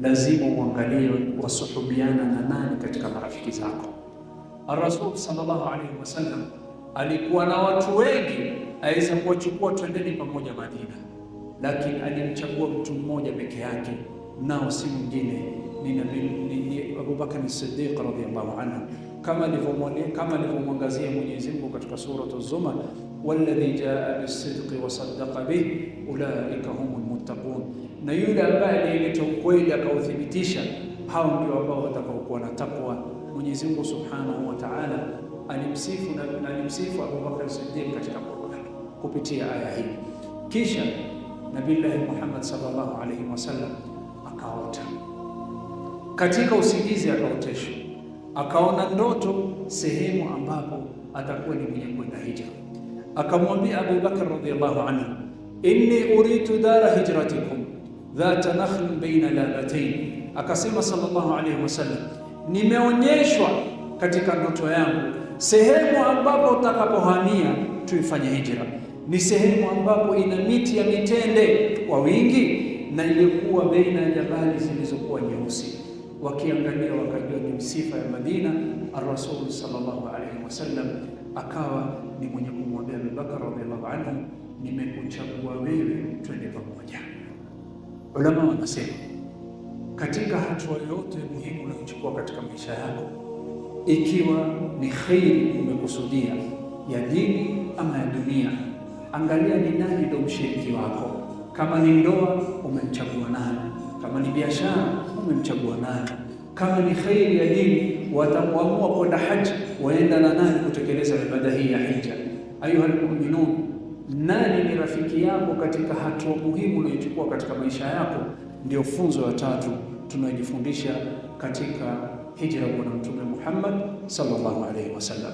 lazima uangalie wasuhubiana na nani katika marafiki zako. Ar-Rasul sallallahu alaihi wasallam alikuwa na watu wengi, aweza kuwachukua twendeni pamoja Madina, lakini alimchagua mtu mmoja peke yake, nao si mwingine ni Abu Bakr as-Siddiq radhiyallahu anhu, kama alivyomwangazia Mwenyezi Mungu katika suratu Zumar, walladhi jaa bis-sidqi wa saddaqa bihi ulaika humul muttaqun, na yule ambaye alileta ukweli akauthibitisha, hao ndio ambao watakaokuwa na takwa. Mwenyezi Mungu subhanahu wa ta'ala alimsifu Abu Bakr as-Siddiq katika Qur'an kupitia aya hii. Kisha Nabii Muhammad sallallahu alaihi wasallam akaota katika usingizi, akaoteshwa, akaona ndoto sehemu ambapo atakuwa ni mwenye kwenda hija. Akamwambia Abu Bakr radhiyallahu anhu, inni uritu dara hijratikum dhata nakhlin baina labatayn. Akasema sallallahu alaihi wasallam, nimeonyeshwa katika ndoto yangu sehemu ambapo utakapohamia tuifanye hijra, ni sehemu ambapo ina miti ya mitende kwa wingi, na ilikuwa baina ya jabali zilizokuwa nyeusi. Wakiangalia wakajua ni sifa ya Madina. Ar-Rasul sallallahu alaihi wasallam akawa ni mwenye kumwambia Abu Bakr radhiallahu anhu, nimekuchagua wewe, twende pamoja. Ulama wanasema katika hatua yote muhimu unayochukua katika maisha yako, ikiwa ni kheri umekusudia ya dini ama ya dunia, angalia ni nani ndio mshiriki wako. Kama ni ndoa, umemchagua nani? Kama ni biashara, umemchagua nani? Kama ni kheri ya dini, wataamua kwenda haji, waenda na nani kutekeleza ibada hii ya hija? Ayuha almu'minun, nani ni rafiki yako katika hatua muhimu unayochukua katika maisha yako? Ndio funzo la tatu tunayojifundisha katika hijra ya Bwana Mtume Muhammad sallallahu alaihi wasallam.